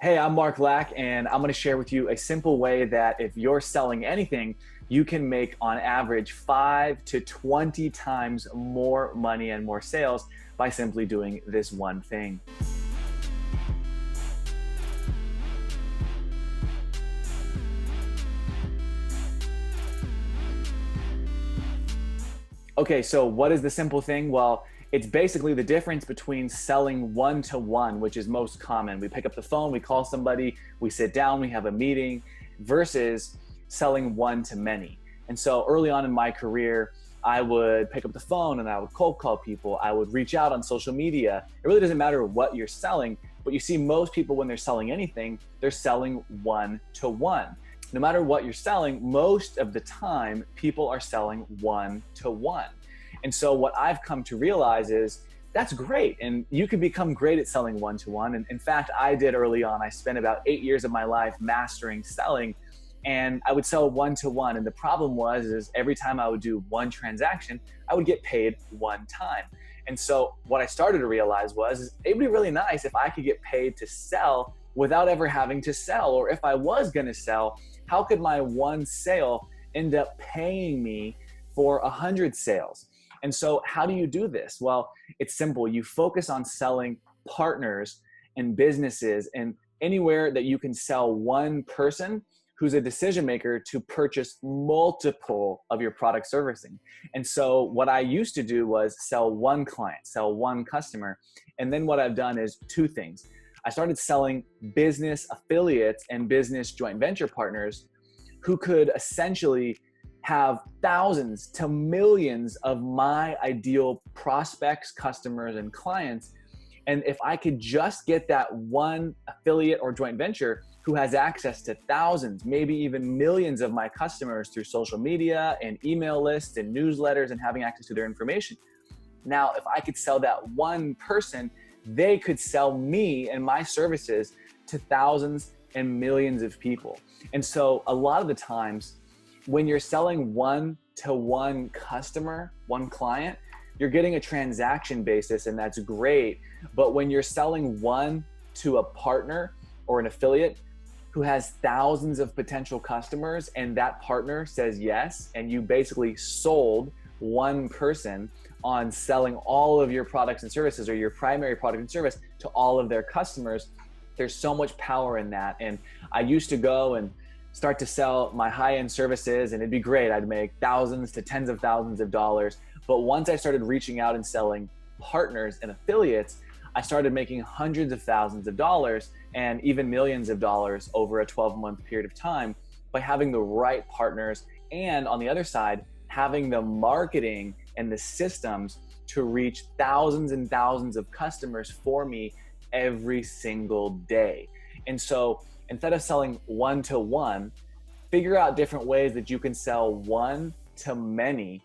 Hey, I'm Mark Lack, and I'm going to share with you a simple way that if you're selling anything, you can make on average 5 to 20 times more money and more sales by simply doing this one thing. Okay, so what is the simple thing? Well, it's basically the difference between selling one to one, which is most common. We pick up the phone, we call somebody, we sit down, we have a meeting, versus selling one to many. And so early on in my career, I would pick up the phone and I would cold call people. I would reach out on social media. It really doesn't matter what you're selling, but you see most people when they're selling anything, they're selling one to one. No matter what you're selling, most of the time, people are selling one to one. And so what I've come to realize is that's great. And you can become great at selling one to one. And in fact, I did early on. I spent about 8 years of my life mastering selling, and I would sell one to one. And the problem was every time I would do one transaction, I would get paid one time. And so what I started to realize was it'd be really nice if I could get paid to sell without ever having to sell. Or if I was going to sell, how could my one sale end up paying me for 100 sales? And so how do you do this? Well, it's simple. You focus on selling partners and businesses and anywhere that you can sell one person who's a decision maker to purchase multiple of your product servicing. And so what I used to do was sell one client, sell one customer. And then what I've done is two things. I started selling business affiliates and business joint venture partners who could essentially have thousands to millions of my ideal prospects, customers, and clients. And if I could just get that one affiliate or joint venture who has access to thousands, maybe even millions of my customers through social media and email lists and newsletters and having access to their information. Now, if I could sell that one person, they could sell me and my services to thousands and millions of people. And so a lot of the times when you're selling one to one customer, one client, you're getting a transaction basis, and that's great. But when you're selling one to a partner or an affiliate who has thousands of potential customers and that partner says yes, and you basically sold one person on selling all of your products and services or your primary product and service to all of their customers, there's so much power in that. And I used to go and start to sell my high-end services and it'd be great. I'd make thousands to tens of thousands of dollars. But once I started reaching out and selling partners and affiliates, I started making hundreds of thousands of dollars and even millions of dollars over a 12-month period of time by having the right partners. And on the other side, having the marketing and the systems to reach thousands and thousands of customers for me every single day. And so instead of selling one to one, figure out different ways that you can sell one to many,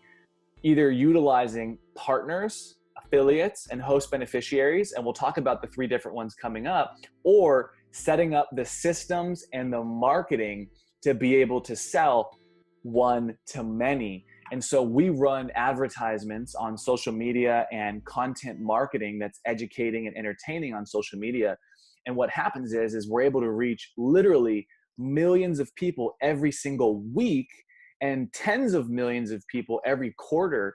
either utilizing partners, affiliates, and host beneficiaries. And we'll talk about the 3 different ones coming up, or setting up the systems and the marketing to be able to sell one to many. And so we run advertisements on social media and content marketing that's educating and entertaining on social media. And what happens is we're able to reach literally millions of people every single week and tens of millions of people every quarter.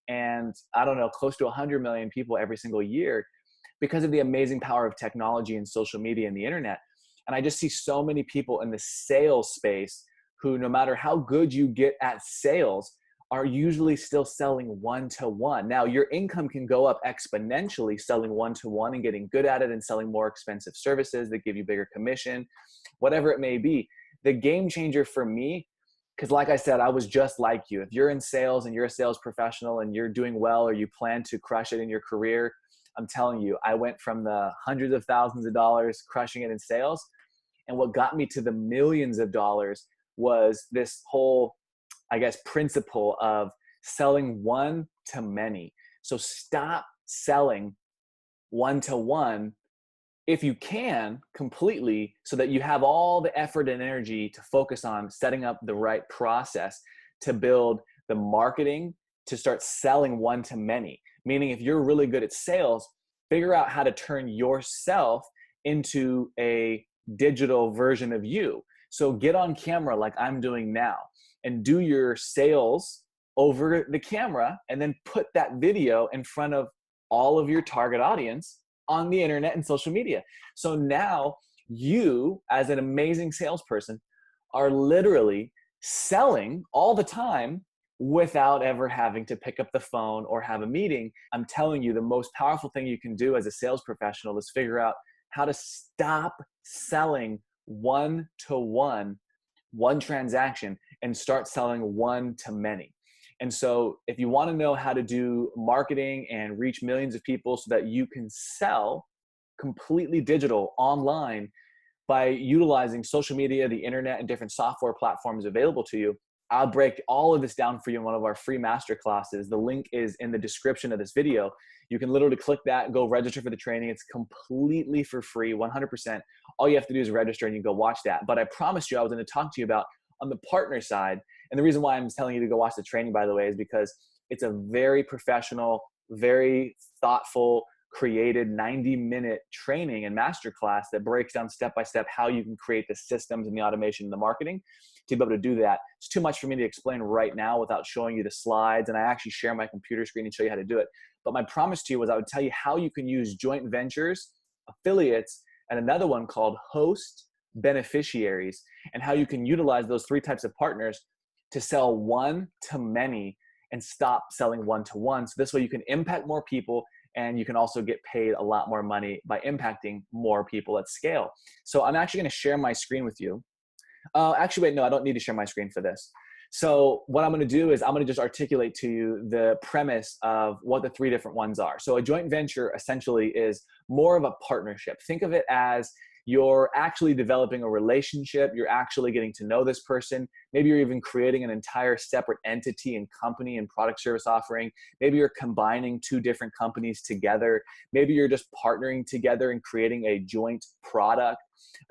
And I don't know, close to 100 million people every single year because of the amazing power of technology and social media and the internet. And I just see so many people in the sales space who, no matter how good you get at sales, are usually still selling one to one. Now, your income can go up exponentially selling one to one and getting good at it and selling more expensive services that give you bigger commission, whatever it may be. The game changer for me, because like I said, I was just like you. If you're in sales and you're a sales professional and you're doing well or you plan to crush it in your career, I'm telling you, I went from the hundreds of thousands of dollars crushing it in sales. And what got me to the millions of dollars was this whole, I guess, principle of selling one to many. So stop selling one to one if you can completely, so that you have all the effort and energy to focus on setting up the right process to build the marketing to start selling one to many. Meaning if you're really good at sales, figure out how to turn yourself into a digital version of you. So get on camera like I'm doing now and do your sales over the camera, and then put that video in front of all of your target audience on the internet and social media. So now you, as an amazing salesperson, are literally selling all the time without ever having to pick up the phone or have a meeting. I'm telling you, the most powerful thing you can do as a sales professional is figure out how to stop selling one-to-one, one transaction, and start selling one-to-many. And so if you want to know how to do marketing and reach millions of people so that you can sell completely digital online by utilizing social media, the internet, and different software platforms available to you, I'll break all of this down for you in one of our free masterclasses. The link is in the description of this video. You can literally click that and go register for the training. It's completely for free, 100%. All you have to do is register and you can go watch that. But I promised you I was going to talk to you about on the partner side. And the reason why I'm telling you to go watch the training, by the way, is because it's a very professional, very thoughtful, created 90-minute training and masterclass that breaks down step-by-step how you can create the systems and the automation and the marketing to be able to do that. It's too much for me to explain right now without showing you the slides, and I actually share my computer screen and show you how to do it. But my promise to you was I would tell you how you can use joint ventures, affiliates, and another one called host beneficiaries, and how you can utilize those three types of partners to sell one-to-many and stop selling one-to-one. So this way you can impact more people, and you can also get paid a lot more money by impacting more people at scale. So I'm actually going to share my screen with you. Actually, wait, no, I don't need to share my screen for this. So what I'm going to do is I'm going to just articulate to you the premise of what the three different ones are. So a joint venture essentially is more of a partnership. Think of it as you're actually developing a relationship. You're actually getting to know this person. Maybe you're even creating an entire separate entity and company and product service offering. Maybe you're combining two different companies together. Maybe you're just partnering together and creating a joint product.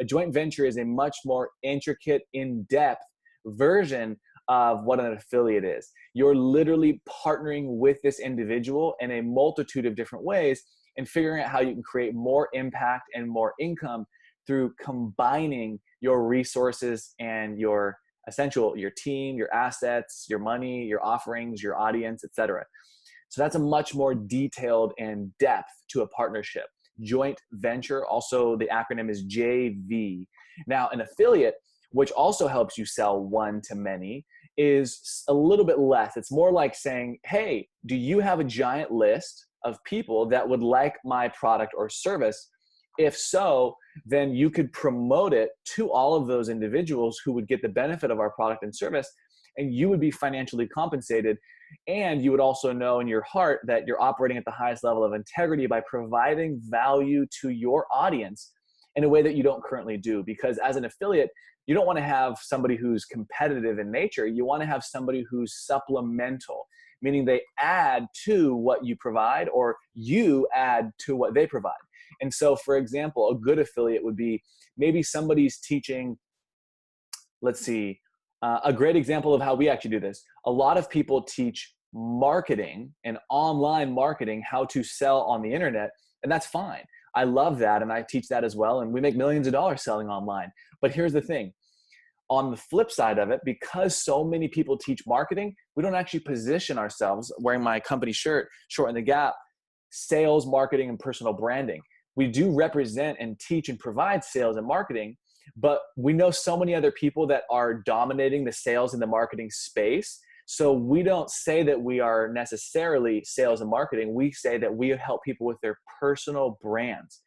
A joint venture is a much more intricate, in-depth version of what an affiliate is. You're literally partnering with this individual in a multitude of different ways and figuring out how you can create more impact and more income through combining your resources and your team, your assets, your money, your offerings, your audience, etc. So that's a much more detailed and depth to a partnership. Joint venture, also the acronym is JV. Now, an affiliate, which also helps you sell one-to-many, is a little bit less. It's more like saying, hey, do you have a giant list of people that would like my product or service? If so, then you could promote it to all of those individuals who would get the benefit of our product and service, and you would be financially compensated. And you would also know in your heart that you're operating at the highest level of integrity by providing value to your audience in a way that you don't currently do. Because as an affiliate, you don't want to have somebody who's competitive in nature. You want to have somebody who's supplemental, meaning they add to what you provide or you add to what they provide. And so, for example, a good affiliate would be maybe somebody's teaching, let's see, a great example of how we actually do this. A lot of people teach marketing and online marketing, how to sell on the internet, and that's fine. I love that, and I teach that as well, and we make millions of dollars selling online. But here's the thing. On the flip side of it, because so many people teach marketing, we don't actually position ourselves, wearing my company shirt, Shorten the Gap, sales, marketing, and personal branding. We do represent and teach and provide sales and marketing, but we know so many other people that are dominating the sales and the marketing space. So we don't say that we are necessarily sales and marketing. We say that we help people with their personal brands,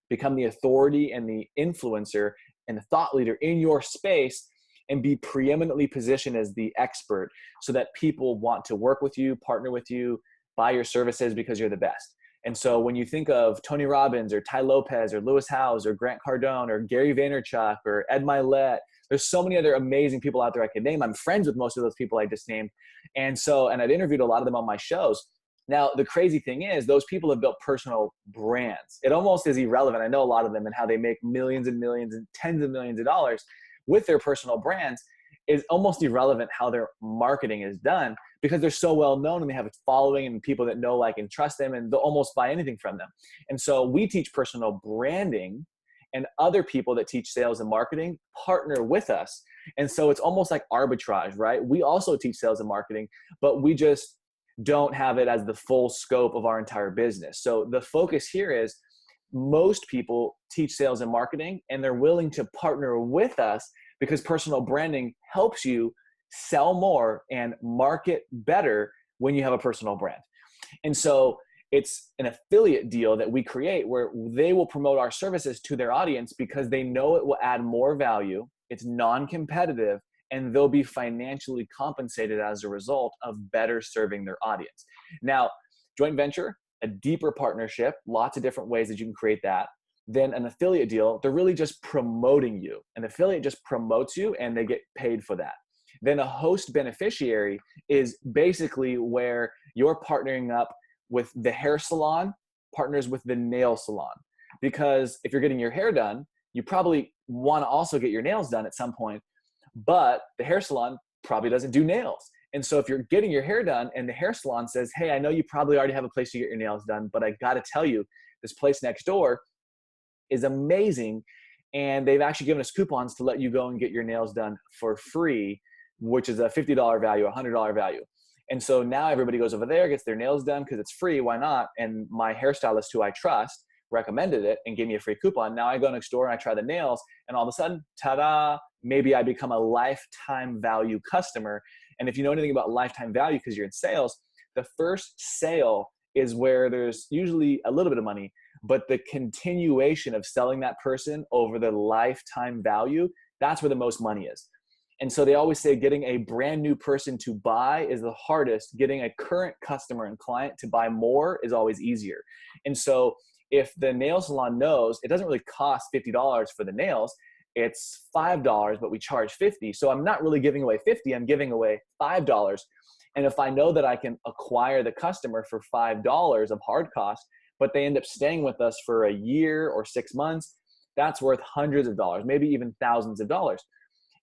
become the authority and the influencer and the thought leader in your space, and be preeminently positioned as the expert so that people want to work with you, partner with you, buy your services because you're the best. And so when you think of Tony Robbins or Tai Lopez or Lewis Howes or Grant Cardone or Gary Vaynerchuk or Ed Milet, there's so many other amazing people out there I could name. I'm friends with most of those people I just named. And I've interviewed a lot of them on my shows. Now, the crazy thing is those people have built personal brands. It almost is irrelevant. I know a lot of them and how they make millions and millions and tens of millions of dollars with their personal brands. Is almost irrelevant how their marketing is done because they're so well known and they have a following and people that know, like, and trust them, and they'll almost buy anything from them. And so we teach personal branding and other people that teach sales and marketing partner with us. And so it's almost like arbitrage, right? We also teach sales and marketing, but we just don't have it as the full scope of our entire business. So the focus here is most people teach sales and marketing, and they're willing to partner with us because personal branding helps you sell more and market better when you have a personal brand. And so it's an affiliate deal that we create where they will promote our services to their audience because they know it will add more value. It's non-competitive, and they'll be financially compensated as a result of better serving their audience. Now, joint venture, a deeper partnership, lots of different ways that you can create that. Then an affiliate deal, they're really just promoting you. An affiliate just promotes you and they get paid for that. Then a host beneficiary is basically where you're partnering up with the hair salon, partners with the nail salon. Because if you're getting your hair done, you probably want to also get your nails done at some point, but the hair salon probably doesn't do nails. And so if you're getting your hair done and the hair salon says, hey, I know you probably already have a place to get your nails done, but I got to tell you, this place next door is amazing. And they've actually given us coupons to let you go and get your nails done for free, which is a $50 value, a $100 value. And so now everybody goes over there, gets their nails done because it's free. Why not? And my hairstylist, who I trust, recommended it and gave me a free coupon. Now I go next door and I try the nails, and all of a sudden, ta-da, maybe I become a lifetime value customer. And if you know anything about lifetime value, because you're in sales, the first sale is where there's usually a little bit of money, but the continuation of selling that person over the lifetime value, that's where the most money is. And so they always say getting a brand new person to buy is the hardest. Getting a current customer and client to buy more is always easier. And so if the nail salon knows it doesn't really cost $50 for the nails, it's $5, but we charge $50. So I'm not really giving away $50, I'm giving away $5. And if I know that I can acquire the customer for $5 of hard cost, but they end up staying with us for a year or 6 months, that's worth hundreds of dollars, maybe even thousands of dollars.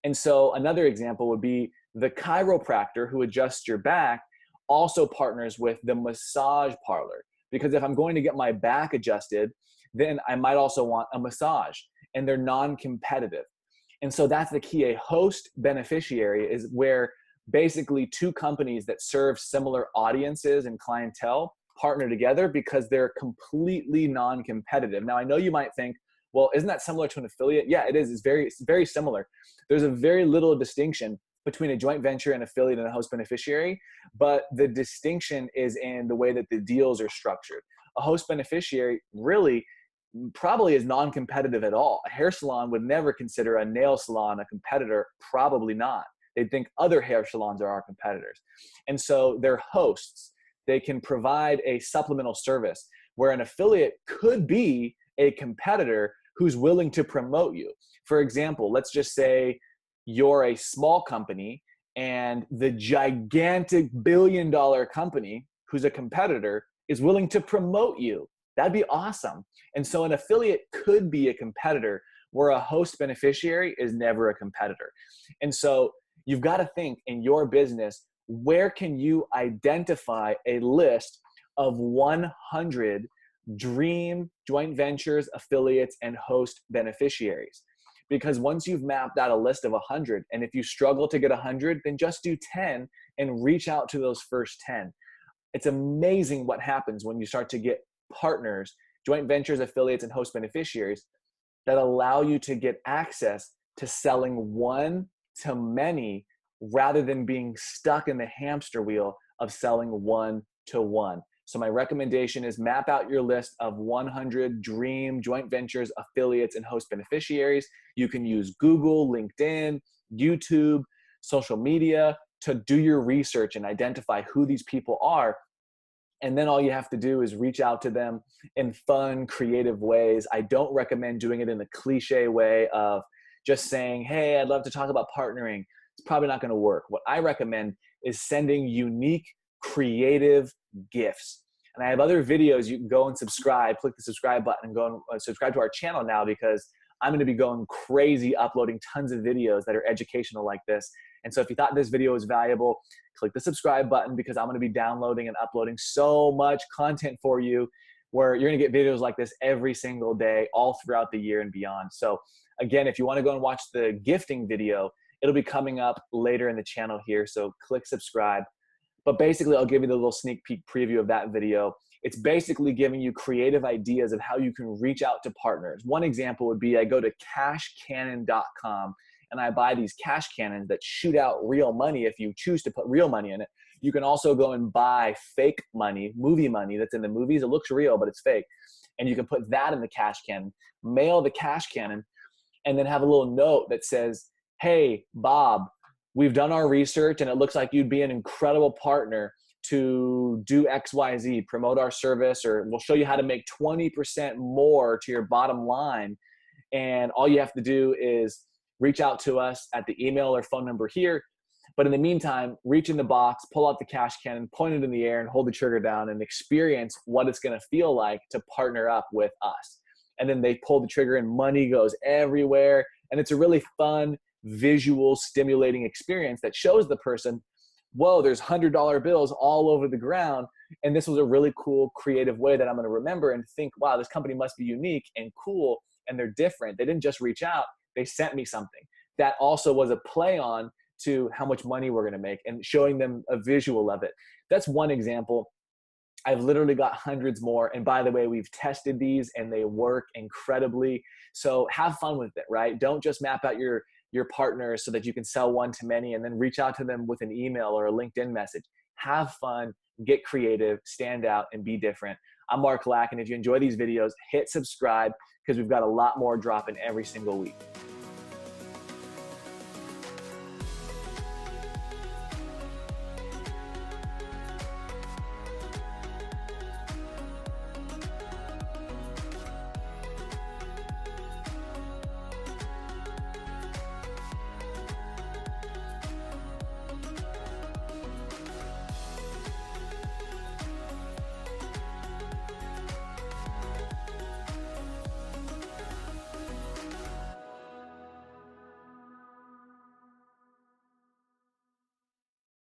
And so another example would be the chiropractor who adjusts your back also partners with the massage parlor. Because if I'm going to get my back adjusted, then I might also want a massage, and they're non-competitive. And so that's the key. A host beneficiary is where basically two companies that serve similar audiences and clientele partner together because they're completely non-competitive. Now, I know you might think, well, isn't that similar to an affiliate? Yeah, it is. It's very similar. There's a very little distinction between a joint venture, an affiliate, and a host beneficiary, but the distinction is in the way that the deals are structured. A host beneficiary really probably is non-competitive at all. A hair salon would never consider a nail salon a competitor, probably not. They'd think other hair salons are our competitors. And so they're hosts. They can provide a supplemental service where an affiliate could be a competitor who's willing to promote you. For example, let's just say you're a small company and the gigantic billion-dollar company who's a competitor is willing to promote you. That'd be awesome. And so an affiliate could be a competitor where a host beneficiary is never a competitor. And so you've got to think in your business, where can you identify a list of 100 dream joint ventures, affiliates, and host beneficiaries? Because once you've mapped out a list of 100, and if you struggle to get 100, then just do 10 and reach out to those first 10. It's amazing what happens when you start to get partners, joint ventures, affiliates, and host beneficiaries that allow you to get access to selling one to many rather than being stuck in the hamster wheel of selling one to one. So my recommendation is map out your list of 100 dream joint ventures, affiliates, and host beneficiaries. You can use Google, LinkedIn, YouTube, social media to do your research and identify who these people are. And then all you have to do is reach out to them in fun, creative ways. I don't recommend doing it in the cliche way of just saying, hey, I'd love to talk about partnering. It's probably not going to work. What I recommend is sending unique, creative gifts. And I have other videos. You can go and subscribe, click the subscribe button and go and subscribe to our channel now, because I'm going to be going crazy uploading tons of videos that are educational like this. And so if you thought this video was valuable, click the subscribe button, because I'm going to be downloading and uploading so much content for you. where you're going to get videos like this every single day, all throughout the year and beyond. So again, if you want to go and watch the gifting video, it'll be coming up later in the channel here. So click subscribe. But basically, I'll give you the little sneak peek preview of that video. It's basically giving you creative ideas of how you can reach out to partners. One example would be I go to cashcannon.com and I buy these cash cannons that shoot out real money if you choose to put real money in it. You can also go and buy fake money, movie money that's in the movies. It looks real, but it's fake. And you can put that in the cash cannon, mail the cash cannon, and then have a little note that says, hey, Bob, we've done our research and it looks like you'd be an incredible partner to do XYZ, promote our service, or we'll show you how to make 20% more to your bottom line. And all you have to do is reach out to us at the email or phone number here. But in the meantime, reach in the box, pull out the cash cannon, point it in the air and hold the trigger down and experience what it's going to feel like to partner up with us. And then they pull the trigger and money goes everywhere. And it's a really fun, visual, stimulating experience that shows the person, whoa, there's $100 bills all over the ground. And this was a really cool, creative way that I'm going to remember and think, wow, this company must be unique and cool. And they're different. They didn't just reach out. They sent me something. That also was a play on to how much money we're going to make and showing them a visual of it. That's one example. I've literally got hundreds more. And by the way, we've tested these and they work incredibly. So have fun with it, right? Don't just map out your partners so that you can sell one to many and then reach out to them with an email or a LinkedIn message. Have fun, get creative, stand out, and be different. I'm Mark Lack, and if you enjoy these videos, hit subscribe because we've got a lot more dropping every single week.